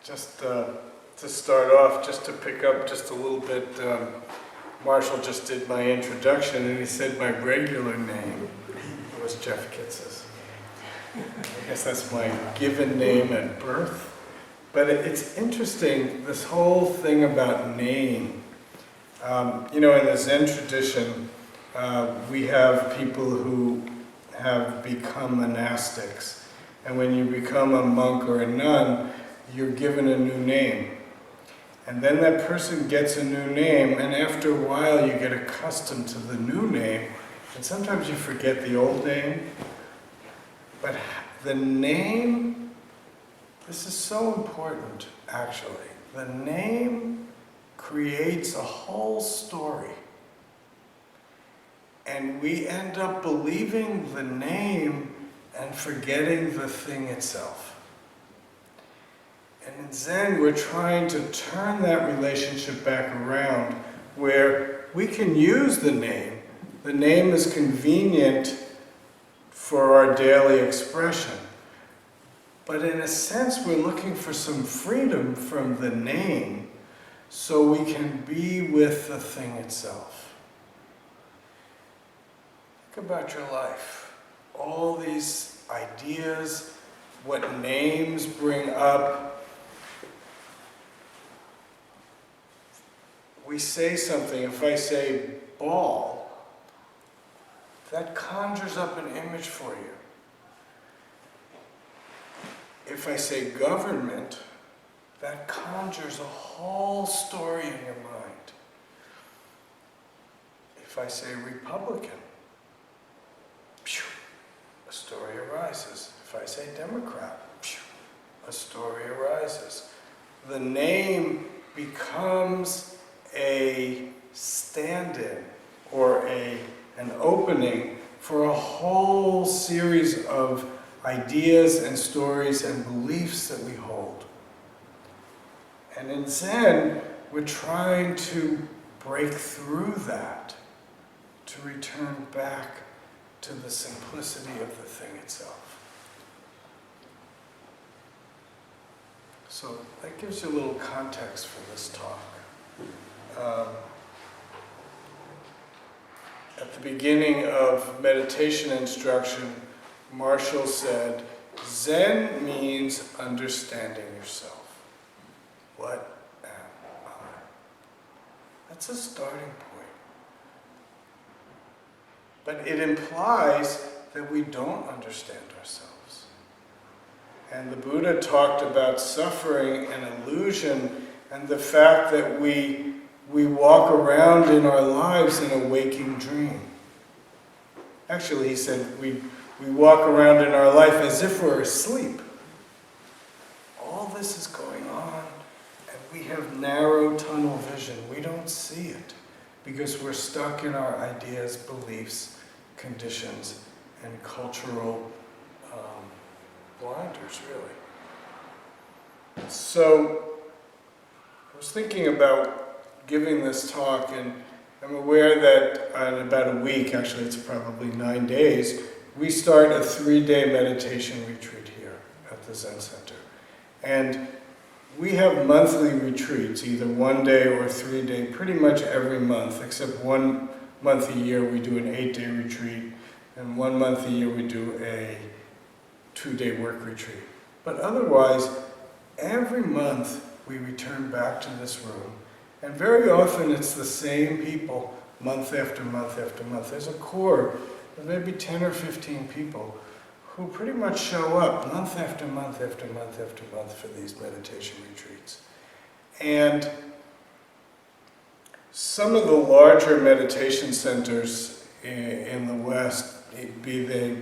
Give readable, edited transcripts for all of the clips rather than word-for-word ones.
Just to start off, just to pick up just a little bit, Marshall just did my introduction and he said my regular name was Jeff Kitzes. I guess that's my given name at birth. But it's interesting, this whole thing about name. In the Zen tradition, we have people who have become monastics. And when you become a monk or a nun, you're given a new name. And then that person gets a new name, and after a while you get accustomed to the new name, and sometimes you forget the old name. But the name, this is so important, actually. The name creates a whole story. And we end up believing the name and forgetting the thing itself. And in Zen, we're trying to turn that relationship back around where we can use the name. The name is convenient for our daily expression. But in a sense, we're looking for some freedom from the name so we can be with the thing itself. Think about your life. All these ideas, what names bring up. We say something, if I say ball, that conjures up an image for you. If I say government, that conjures a whole story in your mind. If I say Republican, a story arises. If I say Democrat, a story arises. The name becomes a stand-in or an opening for a whole series of ideas and stories and beliefs that we hold. And in Zen, we're trying to break through that, to return back to the simplicity of the thing itself. So that gives you a little context for this talk. At the beginning of meditation instruction, Marshall said, Zen means understanding yourself. What am I? That's a starting point. But it implies that we don't understand ourselves. And the Buddha talked about suffering and illusion and the fact that we walk around in our lives in a waking dream. Actually, he said, we walk around in our life as if we're asleep. All this is going on, and we have narrow tunnel vision. We don't see it, because we're stuck in our ideas, beliefs, conditions, and cultural blinders, really. So, I was thinking about giving this talk, and I'm aware that in about a week, actually it's probably 9 days, we start a 3-day meditation retreat here at the Zen Center. And we have monthly retreats, either 1 day or 3 day, pretty much every month, except 1 month a year we do an 8-day retreat, and 1 month a year we do a 2-day work retreat. But otherwise, every month we return back to this room, and very often it's the same people, month after month after month. There's a core of maybe 10 or 15 people who pretty much show up month after month after month after month for these meditation retreats. And some of the larger meditation centers in the West, be they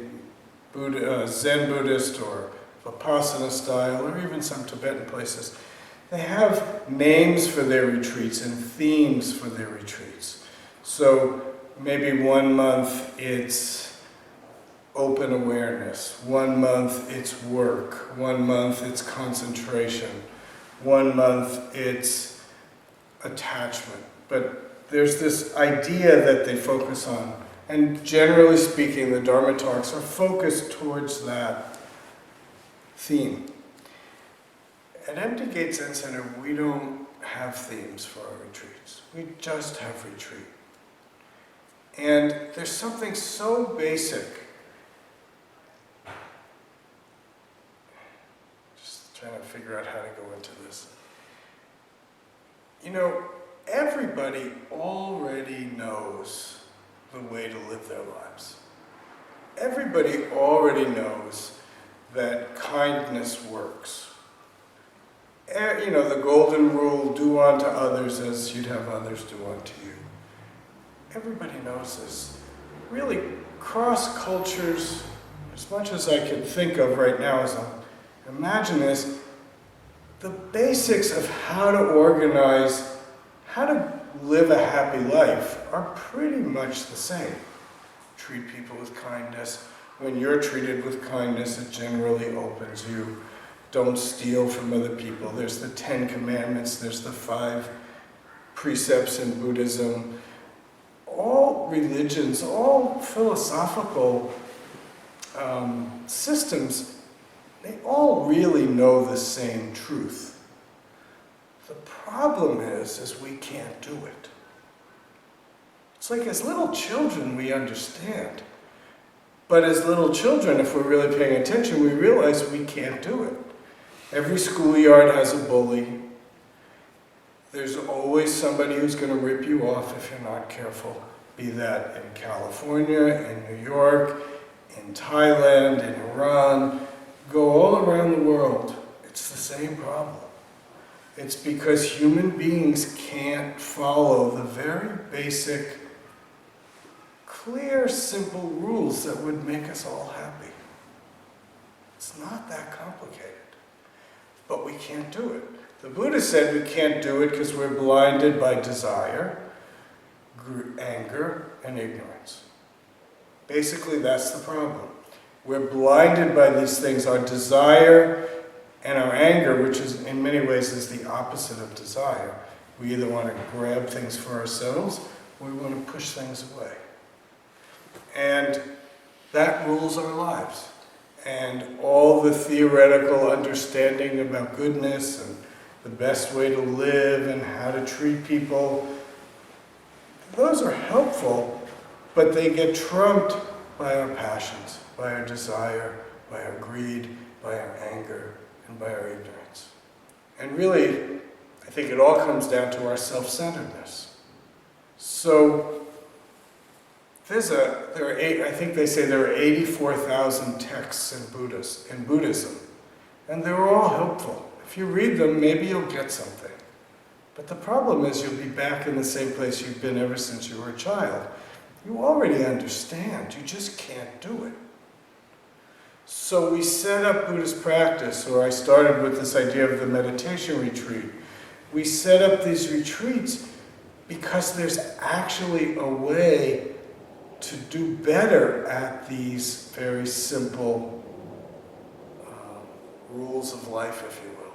Zen Buddhist or Vipassana style, or even some Tibetan places, they have names for their retreats and themes for their retreats. So maybe 1 month it's open awareness, 1 month it's work, 1 month it's concentration, 1 month it's attachment. But there's this idea that they focus on. And generally speaking, the Dharma talks are focused towards that theme. At Empty Gate Zen Center, we don't have themes for our retreats. We just have retreat. And there's something so basic. Just trying to figure out how to go into this. You know, everybody already knows the way to live their lives. Everybody already knows that kindness works. You know, the golden rule, do unto others as you'd have others do unto you. Everybody knows this. Really, cross cultures, as much as I can think of right now as I imagine this, the basics of how to organize, how to live a happy life are pretty much the same. Treat people with kindness. When you're treated with kindness, it generally opens you. Don't steal from other people. There's the 10 Commandments, there's the 5 precepts in Buddhism. All religions, all philosophical systems, they all really know the same truth. The problem is we can't do it. It's like as little children we understand. But as little children, if we're really paying attention, we realize we can't do it. Every schoolyard has a bully. There's always somebody who's going to rip you off if you're not careful. Be that in California, in New York, in Thailand, in Iran, go all around the world. It's the same problem. It's because human beings can't follow the very basic, clear, simple rules that would make us all happy. It's not that complicated. But we can't do it. The Buddha said we can't do it because we're blinded by desire, anger, and ignorance. Basically, that's the problem. We're blinded by these things, our desire and our anger, which is in many ways is the opposite of desire. We either want to grab things for ourselves or we want to push things away. And that rules our lives. And all the theoretical understanding about goodness and the best way to live and how to treat people, those are helpful, but they get trumped by our passions, by our desire, by our greed, by our anger, and by our ignorance. And really, I think it all comes down to our self-centeredness. So, I think they say there are 84,000 texts in Buddhism, and they're all helpful. If you read them, maybe you'll get something. But the problem is you'll be back in the same place you've been ever since you were a child. You already understand, you just can't do it. So we set up Buddhist practice, or I started with this idea of the meditation retreat. We set up these retreats because there's actually a way to do better at these very simple rules of life, if you will.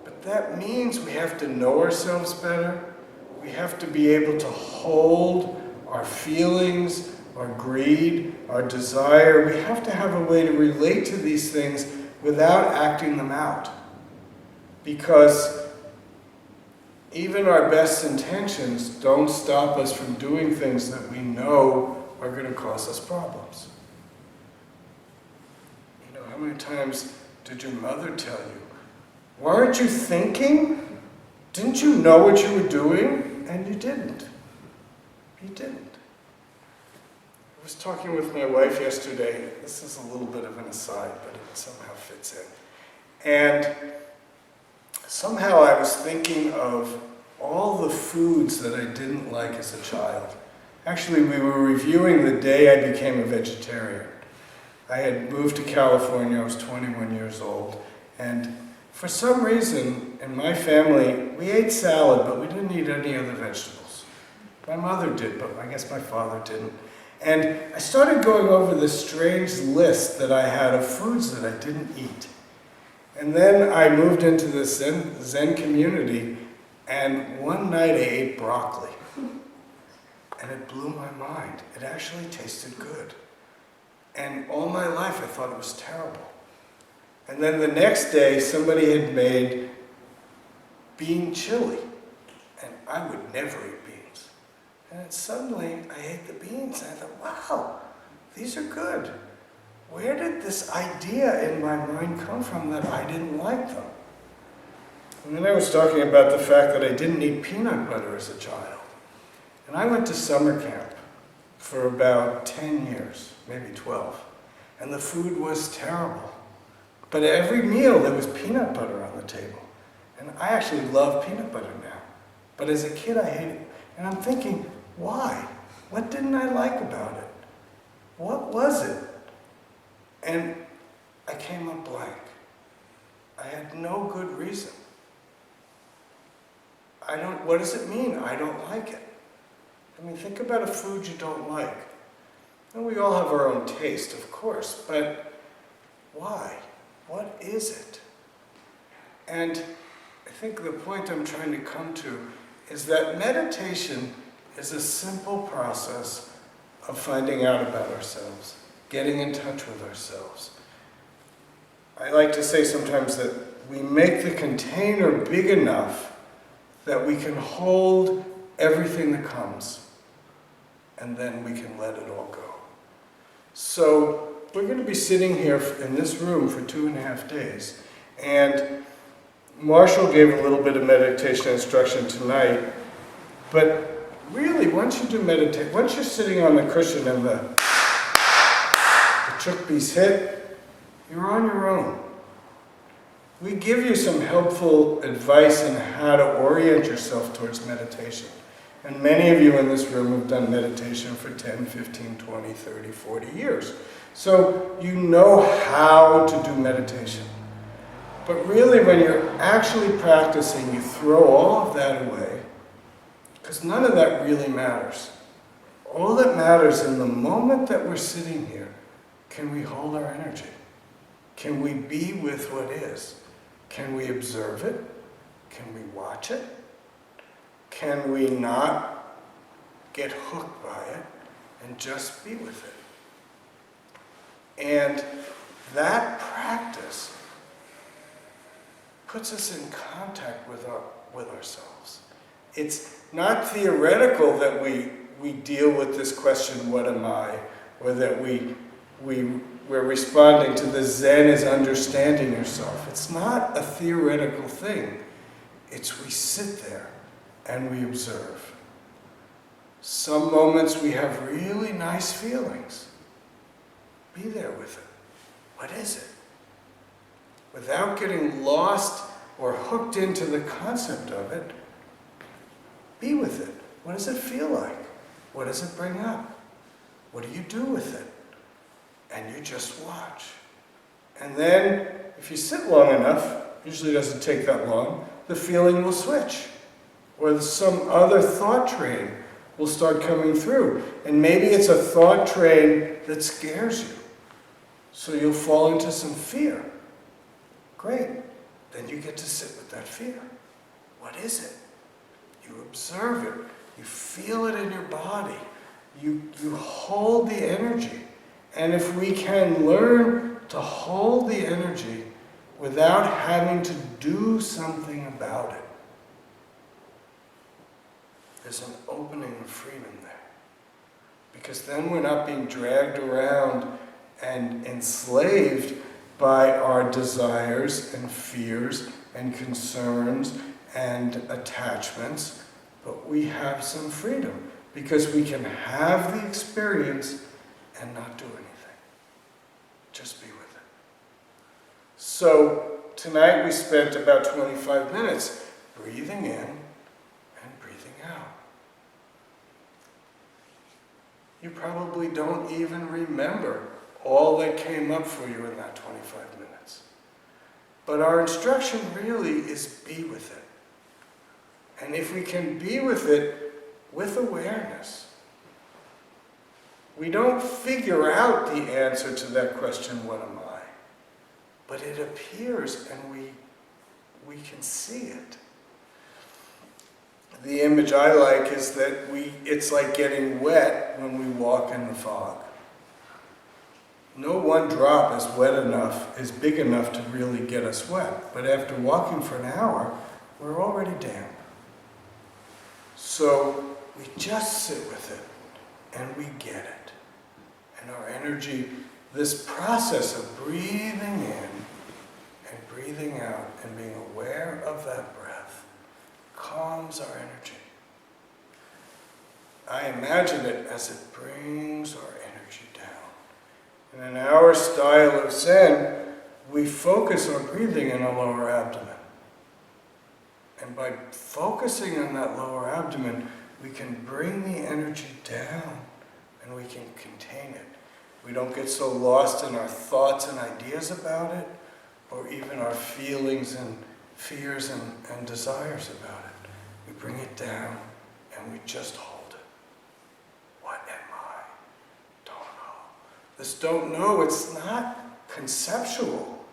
But that means we have to know ourselves better. We have to be able to hold our feelings, our greed, our desire. We have to have a way to relate to these things without acting them out. Because even our best intentions don't stop us from doing things that we know are going to cause us problems. You know, how many times did your mother tell you, weren't you thinking? Didn't you know what you were doing? And you didn't. You didn't. I was talking with my wife yesterday. This is a little bit of an aside, but it somehow fits in. And somehow I was thinking of all the foods that I didn't like as a child. Actually, we were reviewing the day I became a vegetarian. I had moved to California, I was 21 years old, and for some reason, in my family, we ate salad, but we didn't eat any other vegetables. My mother did, but I guess my father didn't. And I started going over this strange list that I had of foods that I didn't eat. And then I moved into this Zen community, and one night I ate broccoli. And it blew my mind. It actually tasted good. And all my life I thought it was terrible. And then the next day, somebody had made bean chili. And I would never eat beans. And then suddenly, I ate the beans, and I thought, wow, these are good. Where did this idea in my mind come from that I didn't like them? And then I was talking about the fact that I didn't eat peanut butter as a child. And I went to summer camp for about 10 years, maybe 12. And the food was terrible. But at every meal, there was peanut butter on the table. And I actually love peanut butter now. But as a kid, I hated it. And I'm thinking, why? What didn't I like about it? What was it? And I came up blank. I had no good reason. What does it mean, I don't like it? I mean, think about a food you don't like. And we all have our own taste, of course, but why? What is it? And I think the point I'm trying to come to is that meditation is a simple process of finding out about ourselves, getting in touch with ourselves. I like to say sometimes that we make the container big enough that we can hold everything that comes, and then we can let it all go. So we're going to be sitting here in this room for 2.5 days, and Marshall gave a little bit of meditation instruction tonight, but really, once you do meditate, once you're sitting on the cushion and the chukbis hit, you're on your own. We give you some helpful advice on how to orient yourself towards meditation. And many of you in this room have done meditation for 10, 15, 20, 30, 40 years. So you know how to do meditation. But really, when you're actually practicing, you throw all of that away, because none of that really matters. All that matters in the moment that we're sitting here, can we hold our energy? Can we be with what is? Can we observe it? Can we watch it? Can we not get hooked by it and just be with it? And that practice puts us in contact with ourselves. It's not theoretical that we deal with this question, what am I? Or that we're responding to the Zen is understanding yourself. It's not a theoretical thing. It's we sit there and we observe. Some moments we have really nice feelings. Be there with it. What is it? Without getting lost or hooked into the concept of it, be with it. What does it feel like? What does it bring up? What do you do with it? And you just watch. And then, if you sit long enough, usually doesn't take that long, the feeling will switch. Or some other thought train will start coming through. And maybe it's a thought train that scares you. So you'll fall into some fear. Great. Then you get to sit with that fear. What is it? You observe it. You feel it in your body. You hold the energy. And if we can learn to hold the energy without having to do something about it, there's an opening of freedom there. Because then we're not being dragged around and enslaved by our desires and fears and concerns and attachments, but we have some freedom because we can have the experience and not do anything. Just be with it. So tonight we spent about 25 minutes breathing in and breathing out. You probably don't even remember all that came up for you in that 25 minutes. But our instruction really is be with it. And if we can be with it with awareness, we don't figure out the answer to that question, what am I? But it appears and we can see it. The image I like is that it's like getting wet when we walk in the fog. no one drop is big enough to really get us wet. But after walking for an hour, we're already damp. So we just sit with it and we get it. And our energy, this process of breathing in and breathing out and being aware of that breath calms our energy. I imagine it as it brings our energy down. And in our style of Zen, we focus our breathing in our lower abdomen. And by focusing on that lower abdomen, we can bring the energy down and we can contain it. We don't get so lost in our thoughts and ideas about it, or even our feelings and fears and desires about it. We bring it down and we just hold it. What am I? Don't know. This don't know, it's not conceptual.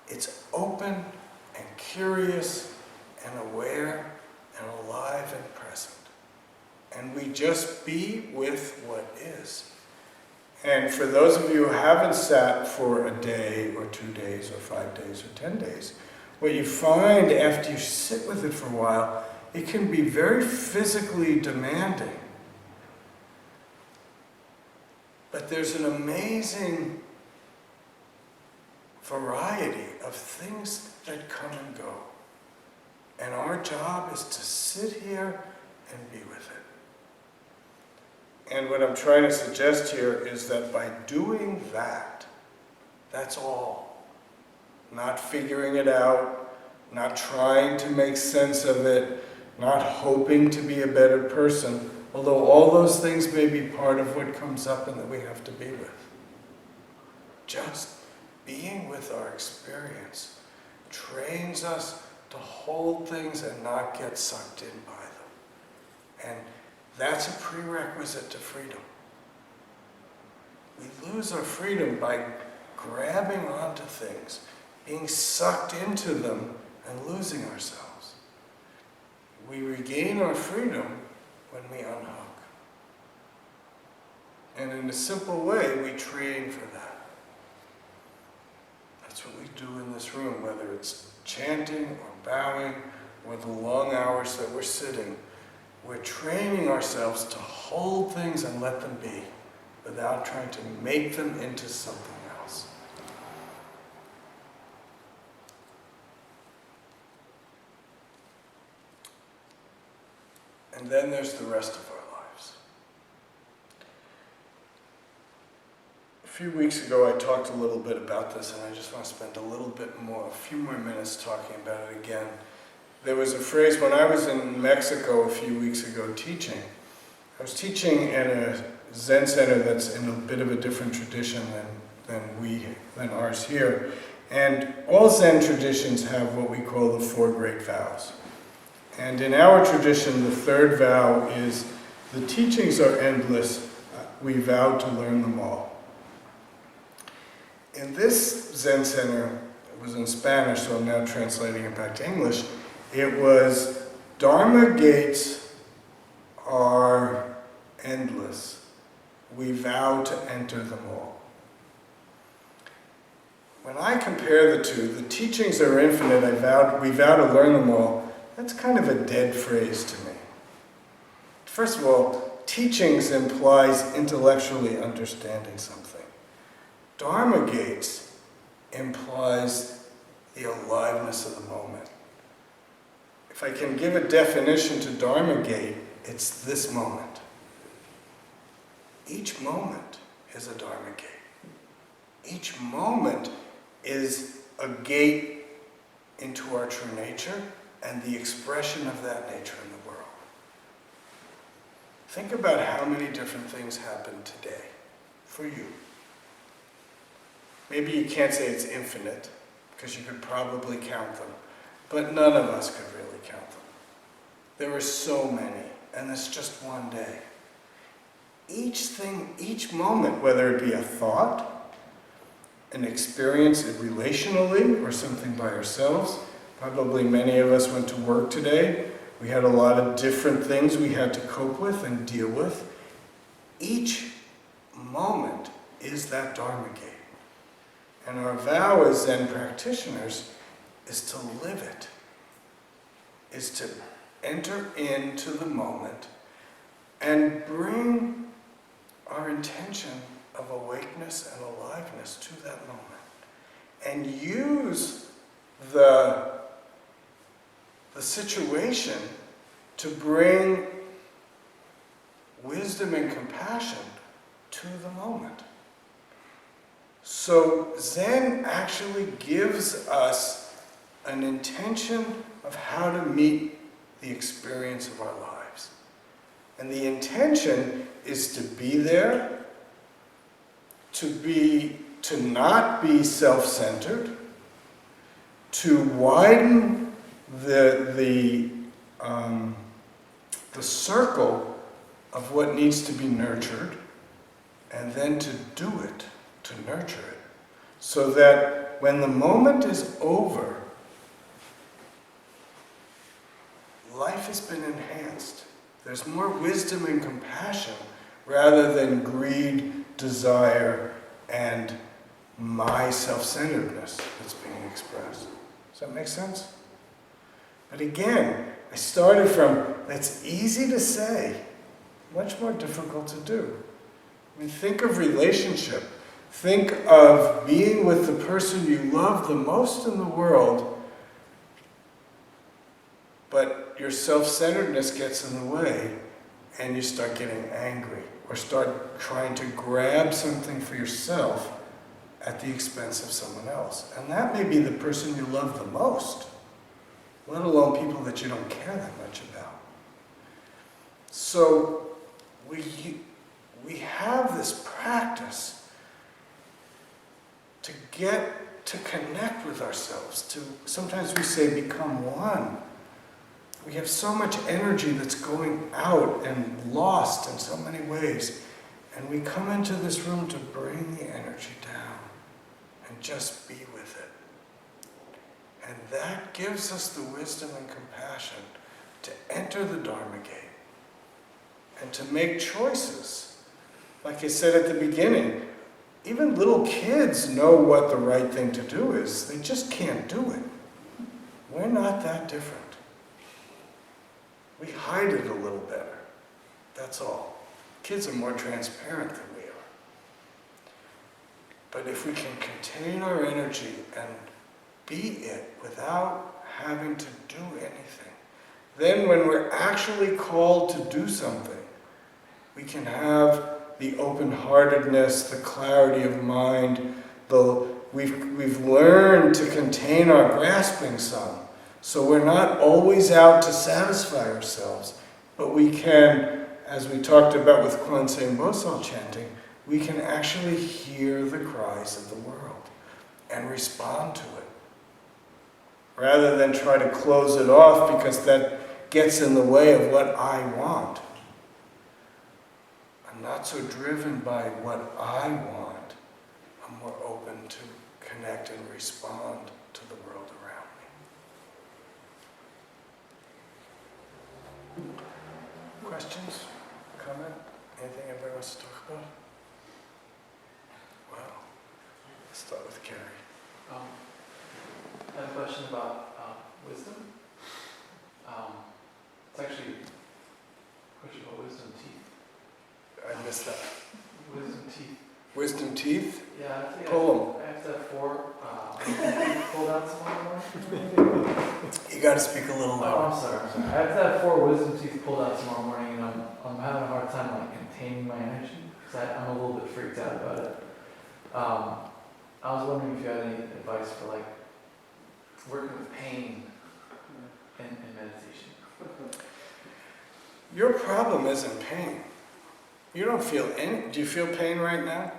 It's open and curious and aware and alive and present. And we just be with what is. And for those of you who haven't sat for a day or 2 days or 5 days or 10 days, what you find after you sit with it for a while, it can be very physically demanding. But there's an amazing variety of things that come and go. And our job is to sit here and be with it. And what I'm trying to suggest here is that by doing that, that's all. Not figuring it out, not trying to make sense of it, not hoping to be a better person, although all those things may be part of what comes up and that we have to be with. Just being with our experience trains us to hold things and not get sucked in by them. And that's a prerequisite to freedom. We lose our freedom by grabbing onto things, being sucked into them, and losing ourselves. We regain our freedom when we unhook. And in a simple way, we train for that. That's what we do in this room, whether it's chanting or bowing or the long hours that we're sitting. We're training ourselves to hold things and let them be without trying to make them into something else. And then there's the rest of our lives. A few weeks ago I talked a little bit about this, and I just want to spend a few more minutes talking about it again. There was a phrase when I was in Mexico a few weeks ago teaching. I was teaching in a Zen center that's in a bit of a different tradition than ours here. And all Zen traditions have what we call the 4 great vows. And in our tradition, the third vow is, the teachings are endless, we vow to learn them all. In this Zen center, it was in Spanish, so I'm now translating it back to English. It was, Dharma gates are endless. We vow to enter them all. When I compare the two, the teachings are infinite, we vow to learn them all, that's kind of a dead phrase to me. First of all, teachings implies intellectually understanding something. Dharma gates implies the aliveness of the moment. If I can give a definition to Dharma gate, it's this moment. Each moment is a Dharma gate. Each moment is a gate into our true nature and the expression of that nature in the world. Think about how many different things happen today for you. Maybe you can't say it's infinite, because you could probably count them, but none of us could really count them. There are so many, and it's just one day. Each thing, each moment, whether it be a thought, an experience relationally, or something by ourselves. Probably many of us went to work today. We had a lot of different things we had to cope with and deal with. Each moment is that Dharma gate. And our vow as Zen practitioners is to live it, is to enter into the moment and bring our intention of awakeness and aliveness to that moment. And use the situation to bring wisdom and compassion to the moment. So Zen actually gives us an intention of how to meet the experience of our lives. And the intention is to be there, to not be self-centered, to widen the circle of what needs to be nurtured, and then to do it, to nurture it, so that when the moment is over, life has been enhanced. There's more wisdom and compassion rather than greed, desire, and my self-centeredness that's being expressed. Does that make sense? But again, I started from, that's easy to say, much more difficult to do. I mean, think of relationship. Think of being with the person you love the most in the world, but your self-centeredness gets in the way, and you start getting angry, or start trying to grab something for yourself at the expense of someone else. And that may be the person you love the most, let alone people that you don't care that much about. So we have this practice to get to connect with ourselves, to, sometimes we say, become one. We have so much energy that's going out and lost in so many ways. And we come into this room to bring the energy down and just be with it. And that gives us the wisdom and compassion to enter the Dharma gate and to make choices. Like I said at the beginning, even little kids know what the right thing to do is. They just can't do it. We're not that different. We hide it a little better. That's all. Kids are more transparent than we are. But if we can contain our energy and be it without having to do anything, then when we're actually called to do something, we can have the open-heartedness, the clarity of mind, we've learned to contain our grasping some. So we're not always out to satisfy ourselves, but we can, as we talked about with Kwanzaa Bosal chanting, we can actually hear the cries of the world and respond to it, rather than try to close it off because that gets in the way of what I want. I'm not so driven by what I want. I'm more open to connect and respond to the world around me. Questions? Comment? Anything anybody wants to talk about? Wow. Let's start with Carrie. I have a question about wisdom. It's actually a question about wisdom teeth. I missed that. Wisdom teeth. Wisdom teeth? Yeah, I think Pull I have to have 4 pulled out tomorrow morning. them. You got to speak a little Oh, louder. I'm sorry. I have to have 4 wisdom teeth pulled out tomorrow morning, and I'm having a hard time containing my energy because I'm a little bit freaked out about it. I was wondering if you had any advice for working with pain in meditation. Your problem isn't pain. You don't feel any. Do you feel pain right now?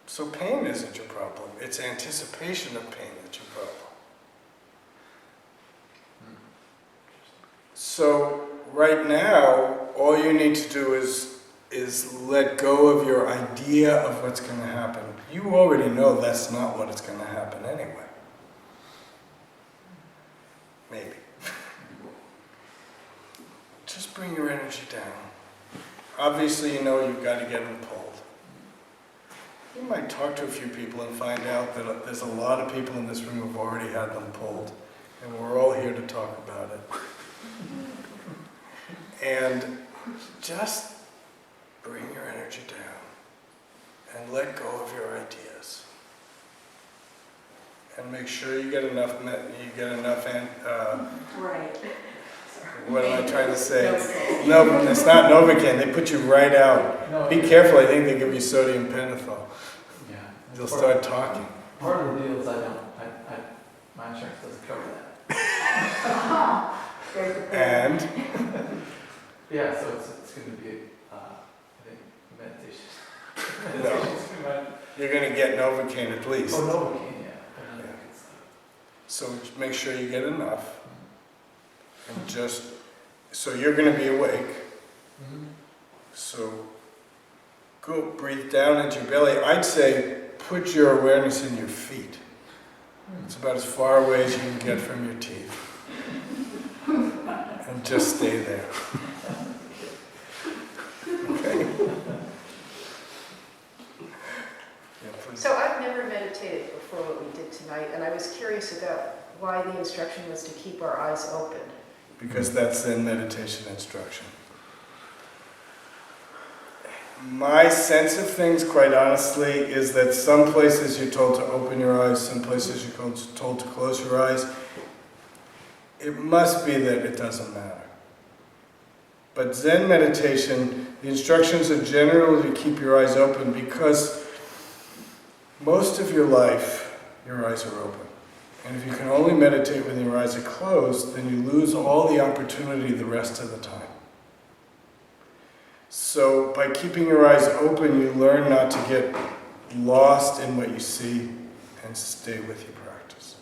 So pain isn't your problem. It's anticipation of pain that's your problem. So right now, all you need to do is let go of your idea of what's going to happen. You already know that's not what it's going to happen anyway. Maybe. Just bring your energy down. Obviously, you know you've got to get them pulled. You might talk to a few people and find out that there's a lot of people in this room who've already had them pulled, and we're all here to talk about it. And just bring your energy down and let go of your ideas. And make sure you get enough, Right. what am I trying to say? No, it's not Novocaine, they put you right out. No, Be careful, I think they give you sodium pentothal. Yeah. You'll start talking. Part of the deal is my insurance doesn't cover that. And Yeah, so it's going to be, I think, meditation. no, you're going to get Novocaine at least. Oh, Novocaine, yeah. But Yeah. it's, So make sure you get enough. And just, so you're going to be awake. Mhm. So go breathe down into your belly. I'd say put your awareness in your feet. It's about as far away as you can get from your teeth. And just stay there. Okay? Yeah, please. So I've never meditated before what we did tonight, and I was curious about why the instruction was to keep our eyes open. Because that's Zen meditation instruction. My sense of things, quite honestly, is that some places you're told to open your eyes, some places you're told to close your eyes. It must be that it doesn't matter. But Zen meditation, the instructions are generally to keep your eyes open because most of your life, your eyes are open. And if you can only meditate when your eyes are closed, then you lose all the opportunity the rest of the time. So by keeping your eyes open, you learn not to get lost in what you see and stay with your practice.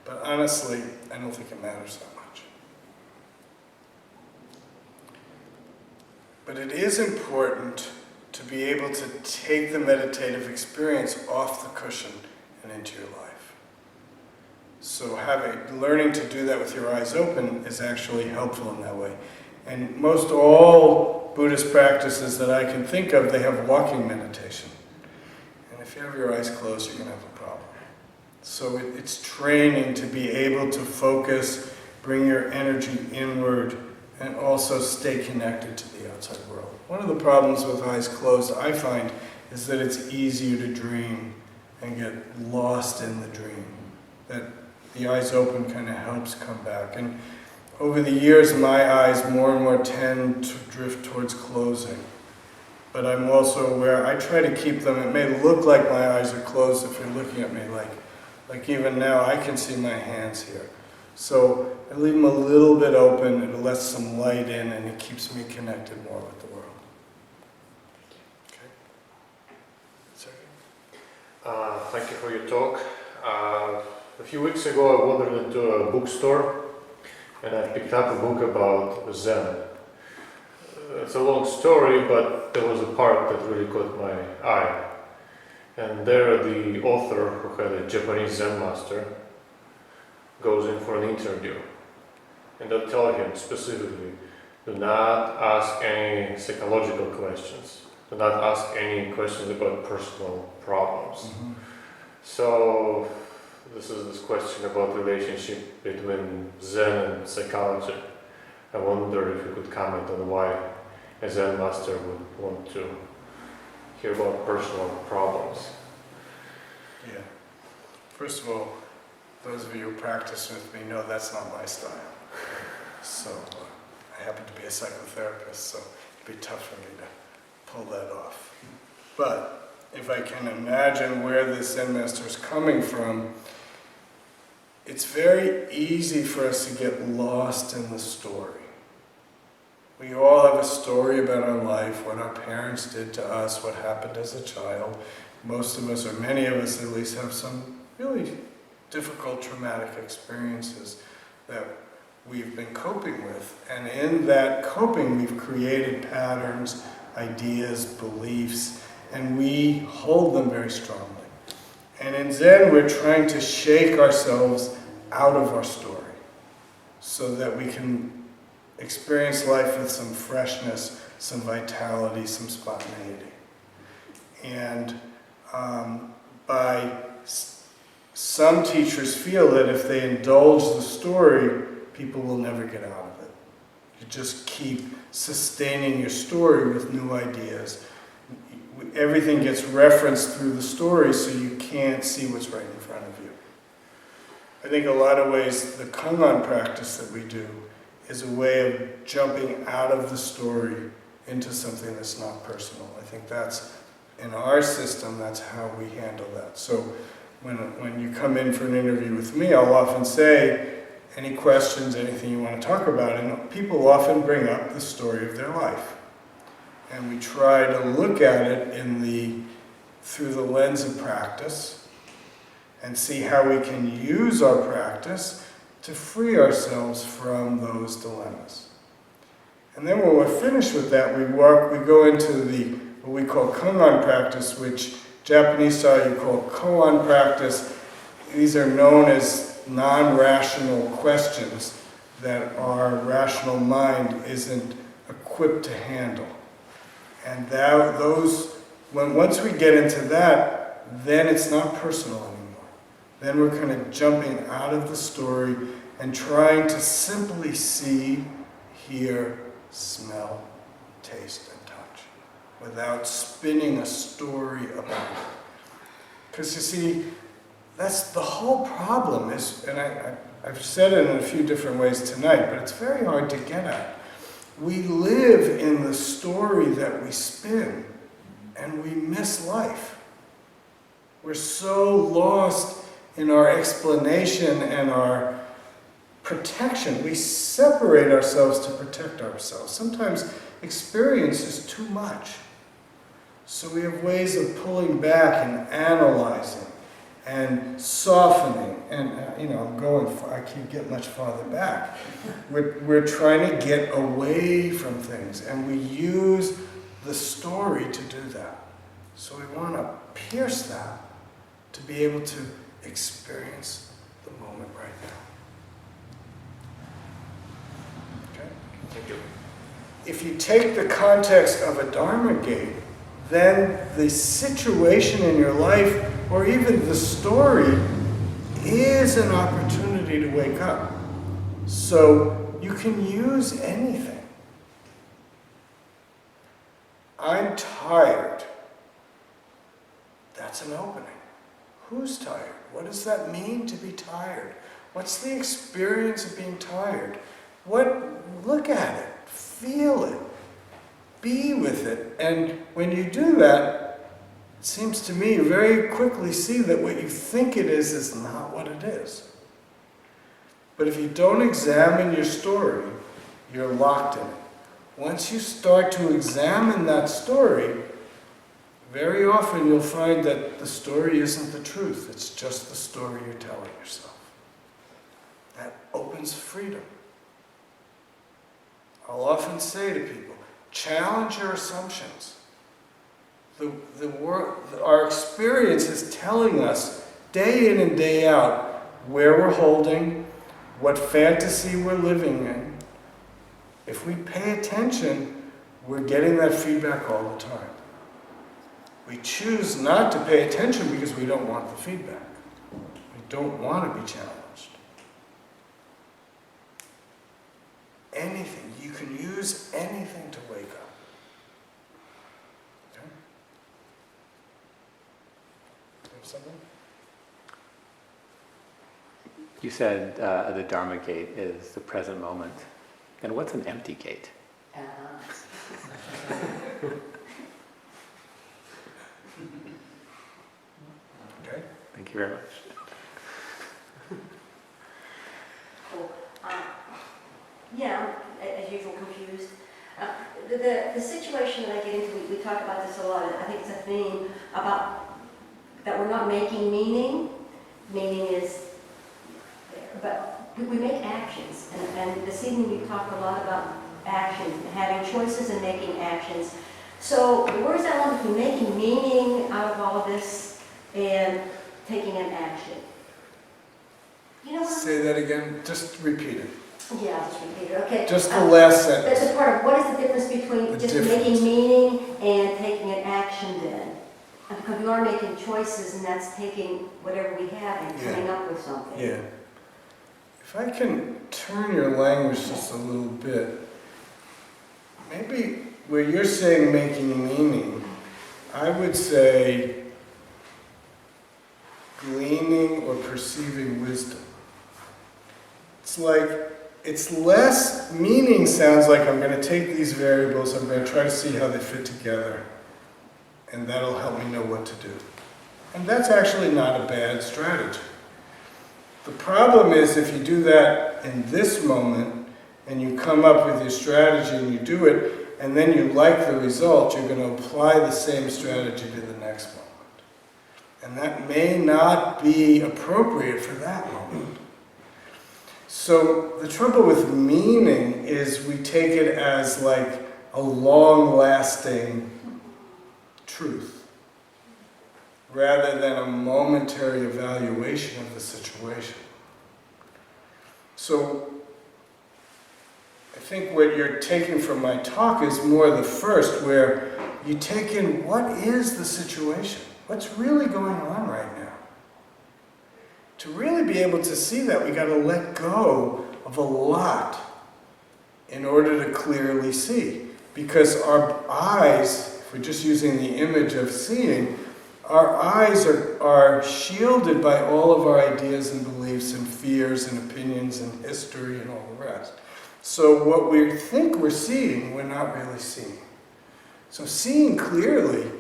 But honestly, I don't think it matters that much. But it is important to be able to take the meditative experience off the cushion and into your life. So learning to do that with your eyes open is actually helpful in that way. And most all Buddhist practices that I can think of, they have walking meditation. And if you have your eyes closed, you're going to have a problem. So it's training to be able to focus, bring your energy inward, and also stay connected to the outside world. One of the problems with eyes closed, I find, is that it's easier to dream and get lost in the dream. That the eyes open kind of helps come back. And over the years, my eyes more and more tend to drift towards closing. But I'm also aware, I try to keep them, it may look like my eyes are closed if you're looking at me, like even now, I can see my hands here. So I leave them a little bit open, it lets some light in, and it keeps me connected more with the world. Okay. Sorry. Thank you for your talk. A few weeks ago I wandered into a bookstore and I picked up a book about Zen. It's a long story, but there was a part that really caught my eye. And there the author, who had a Japanese Zen master, goes in for an interview. And they'll tell him specifically, do not ask any psychological questions. Do not ask any questions about personal problems. Mm-hmm. So this is this question about relationship between Zen and psychology. I wonder if you could comment on why a Zen master would want to hear about personal problems. Yeah. First of all, those of you who practice with me know that's not my style. So I happen to be a psychotherapist, so it'd be tough for me to pull that off. But if I can imagine where this Zen master is coming from, it's very easy for us to get lost in the story. We all have a story about our life, what our parents did to us, what happened as a child. Most of us, or many of us at least, have some really difficult traumatic experiences that we've been coping with. And in that coping, we've created patterns, ideas, beliefs, and we hold them very strongly. And in Zen, we're trying to shake ourselves out of our story so that we can experience life with some freshness, some vitality, some spontaneity. And Some teachers feel that if they indulge the story, people will never get out of it. You just keep sustaining your story with new ideas. Everything gets referenced through the story, so you can't see what's right in front of you. I think a lot of ways the Kangan practice that we do is a way of jumping out of the story into something that's not personal. I think that's, in our system, that's how we handle that. So when you come in for an interview with me, I'll often say, any questions, anything you want to talk about, and people often bring up the story of their life. And we try to look at it through the lens of practice and see how we can use our practice to free ourselves from those dilemmas. And then when we're finished with that, we go into what we call Kangan practice, which Japanese style you call koan practice. These are known as non-rational questions that our rational mind isn't equipped to handle. And once we get into that, then it's not personal anymore. Then we're kind of jumping out of the story and trying to simply see, hear, smell, taste, and touch, without spinning a story about it. Because you see, that's the whole problem is, and I've said it in a few different ways tonight, but it's very hard to get at. We live in the story that we spin, and we miss life. We're so lost in our explanation and our protection. We separate ourselves to protect ourselves. Sometimes experience is too much. So we have ways of pulling back and analyzing and softening, and I can't get much farther back. We're trying to get away from things, and we use the story to do that. So we want to pierce that to be able to experience the moment right now. Okay? Thank you. If you take the context of a Dharma gate, then the situation in your life, or even the story, is an opportunity to wake up. So you can use anything. I'm tired. That's an opening. Who's tired? What does that mean to be tired? What's the experience of being tired? Look at it, feel it, be with it. And when you do that, it seems to me you very quickly see that what you think it is not what it is. But if you don't examine your story, you're locked in it. Once you start to examine that story, very often you'll find that the story isn't the truth. It's just the story you're telling yourself. That opens freedom. I'll often say to people, challenge your assumptions. Our experience is telling us day in and day out where we're holding, what fantasy we're living in. If we pay attention, we're getting that feedback all the time. We choose not to pay attention because we don't want the feedback. We don't want to be challenged. Anything. You can use anything to wake up. Okay? You have something? You said the Dharma gate is the present moment. And what's an empty gate? Okay. Thank you very much. Cool. Yeah, as usual, confused. The situation that I get into, we talk about this a lot, and I think it's a theme about that we're not making meaning. Meaning is there, but we make actions. And this evening we talked a lot about action, having choices and making actions. So where's that line between making meaning out of all of this and taking an action? You know what? Say that again. Just repeat it. Yeah, I'll just repeat it. Okay. Just the last That's sentence. a part of what is the difference between The just difference. making meaning and taking an action then? because we are making choices, and that's taking whatever we have and coming up with something. Yeah. If I can turn your language just a little bit, maybe where you're saying making meaning, I would say gleaning or perceiving wisdom. It's like, it's less, meaning sounds like I'm going to take these variables, I'm going to try to see how they fit together, and that'll help me know what to do. And that's actually not a bad strategy. The problem is if you do that in this moment, and you come up with your strategy and you do it, and then you like the result, you're going to apply the same strategy to the next moment. And that may not be appropriate for that moment. So the trouble with meaning is we take it as like a long-lasting truth, rather than a momentary evaluation of the situation. So I think what you're taking from my talk is more the first, where you take in what is the situation? What's really going on right now? To really be able to see that, we got to let go of a lot in order to clearly see. Because our eyes, if we're just using the image of seeing, our eyes are shielded by all of our ideas and beliefs and fears and opinions and history and all the rest. So what we think we're seeing, we're not really seeing. So seeing clearly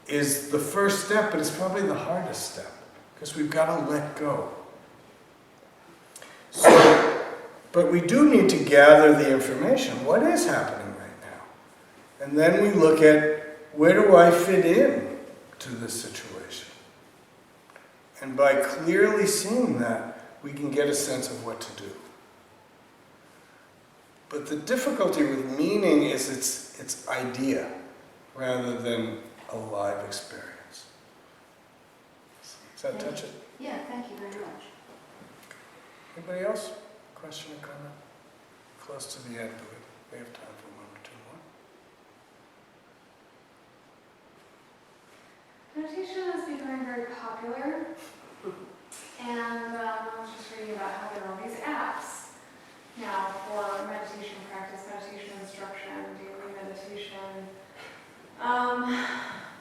is the first step, but it's probably the hardest step, because we've got to let go. So, but we do need to gather the information. What is happening right now? And then we look at, where do I fit in to this situation? And by clearly seeing that, we can get a sense of what to do. But the difficulty with meaning is its idea, rather than a live experience. Does that touch it? Yeah, thank you very much. Anybody else? Question or comment? Close to the end, but we have time for one or two more. Meditation is becoming very popular, and I was just reading about how there are all these apps now for meditation practice, meditation instruction, daily meditation,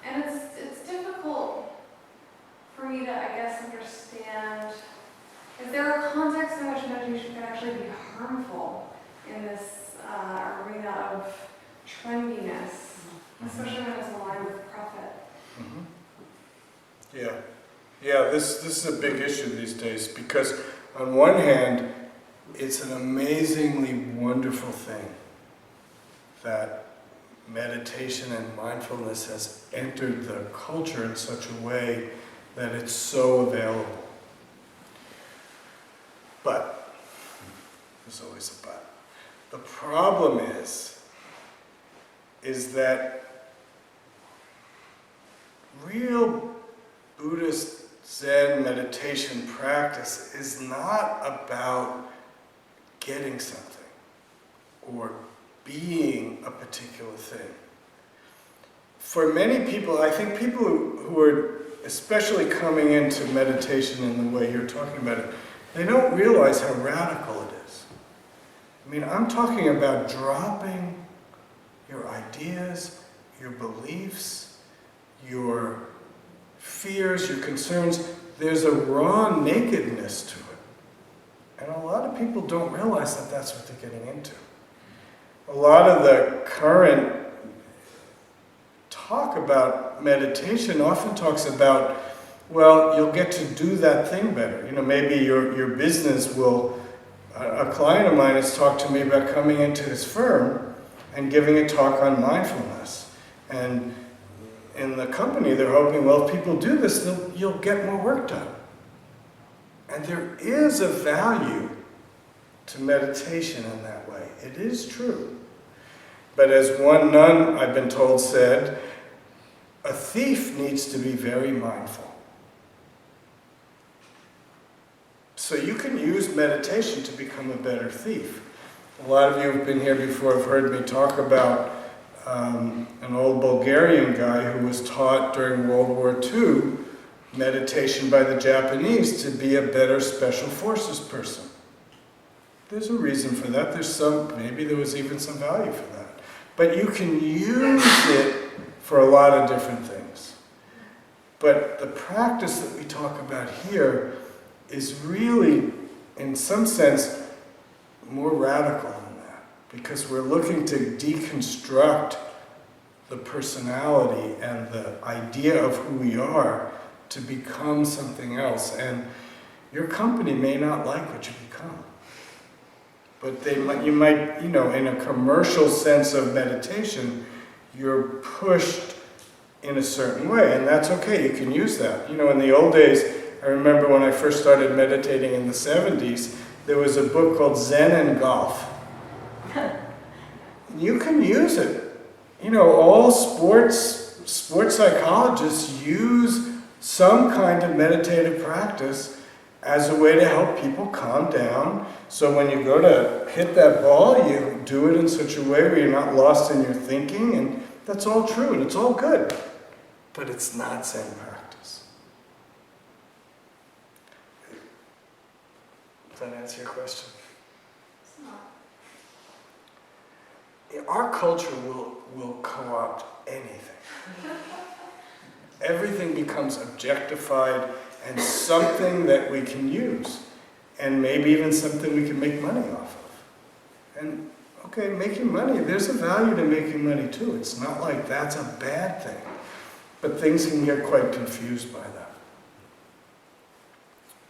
and it's difficult for me to, I guess, understand. Is there a context in which meditation can actually be harmful in this arena of trendiness, especially when it's aligned with profit? Yeah. Yeah, this is a big issue these days, because on one hand, it's an amazingly wonderful thing that meditation and mindfulness has entered the culture in such a way that it's so available. But, there's always a but. The problem is that real Buddhist Zen meditation practice is not about getting something or being a particular thing. For many people, I think people who are especially coming into meditation in the way you're talking about it, they don't realize how radical it is. I mean, I'm talking about dropping your ideas, your beliefs, your fears, your concerns. There's a raw nakedness to it. And a lot of people don't realize that that's what they're getting into. A lot of the current talk about meditation often talks about, well, you'll get to do that thing better. You know, maybe your business will, a client of mine has talked to me about coming into his firm and giving a talk on mindfulness. And in the company, they're hoping, well, if people do this, you'll get more work done. And there is a value to meditation in that way. It is true. But as one nun, I've been told, said, a thief needs to be very mindful. So you can use meditation to become a better thief. A lot of you who've been here before have heard me talk about an old Bulgarian guy who was taught during World War II meditation by the Japanese to be a better special forces person. There's a reason for that. Maybe there was even some value for that. But you can use it for a lot of different things. But the practice that we talk about here is really, in some sense, more radical than that. Because we're looking to deconstruct the personality and the idea of who we are to become something else. And your company may not like what you become. But you might, in a commercial sense of meditation, you're pushed in a certain way, and that's okay, you can use that. In the old days, I remember when I first started meditating in the 70s, there was a book called Zen and Golf. You can use it. All sports psychologists use some kind of meditative practice as a way to help people calm down. So when you go to hit that ball, you do it in such a way where you're not lost in your thinking, and that's all true, and it's all good. But it's not Zen practice. Does that answer your question? It's not. Our culture will co-opt anything. Everything becomes objectified and something that we can use, and maybe even something we can make money off of. And okay, making money, there's a value to making money too. It's not like that's a bad thing, but things can get quite confused by that.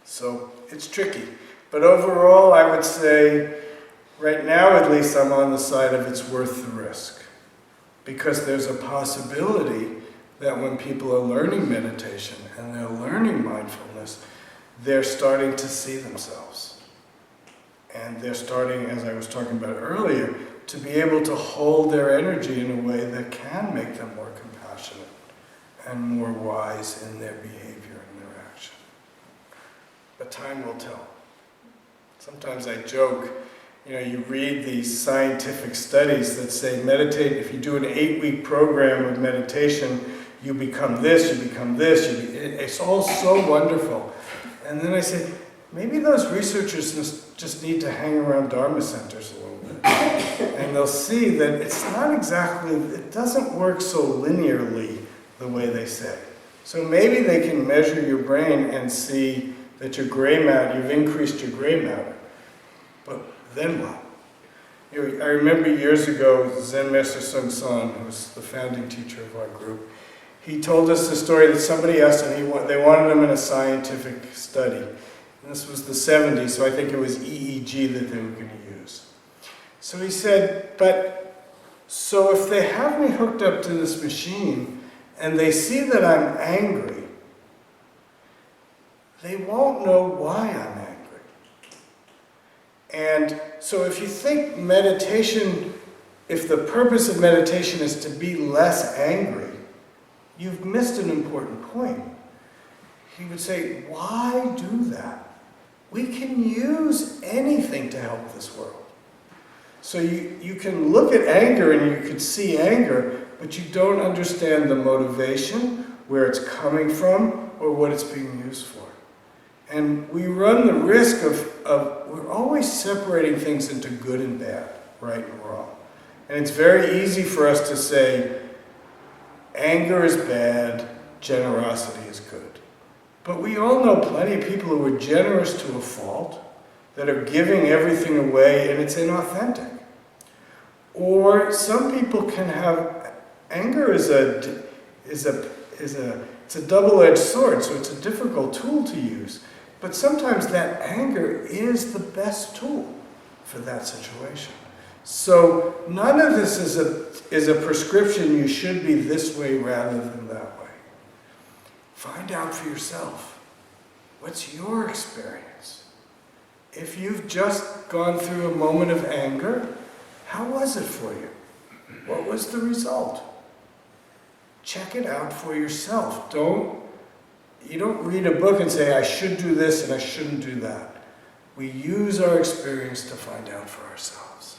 So it's tricky. But overall, I would say, right now at least, I'm on the side of it's worth the risk. Because there's a possibility that when people are learning meditation and they're learning mindfulness, they're starting to see themselves. And they're starting, as I was talking about earlier, to be able to hold their energy in a way that can make them more compassionate and more wise in their behavior and their action. But time will tell. Sometimes I joke, you read these scientific studies that say meditate, if you do an 8-week program of meditation, you become this, you become this, it's all so wonderful. And then I say, maybe those researchers just need to hang around Dharma centers a little bit. And they'll see that it's not exactly, it doesn't work so linearly the way they say. So maybe they can measure your brain and see that your gray matter, you've increased your gray matter. But then what? I remember years ago, Zen Master Bon Soeng, who was the founding teacher of our group, he told us the story that somebody asked him, they wanted him in a scientific study. And this was the 70s, so I think it was EEG that they were going to use. So he said, so if they have me hooked up to this machine and they see that I'm angry, they won't know why I'm angry. And so if you think meditation, if the purpose of meditation is to be less angry, you've missed an important point. He would say, why do that? We can use anything to help this world. So you can look at anger and you can see anger, but you don't understand the motivation, where it's coming from, or what it's being used for. And we run the risk of we're always separating things into good and bad, right and wrong. And it's very easy for us to say, anger is bad, generosity is good. But we all know plenty of people who are generous to a fault, that are giving everything away and it's inauthentic. Or some people can have, anger is a double-edged sword, so it's a difficult tool to use. But sometimes that anger is the best tool for that situation. So none of this is a prescription, you should be this way rather than that way. Find out for yourself. What's your experience? If you've just gone through a moment of anger, how was it for you? What was the result? Check it out for yourself. You don't read a book and say, I should do this and I shouldn't do that. We use our experience to find out for ourselves.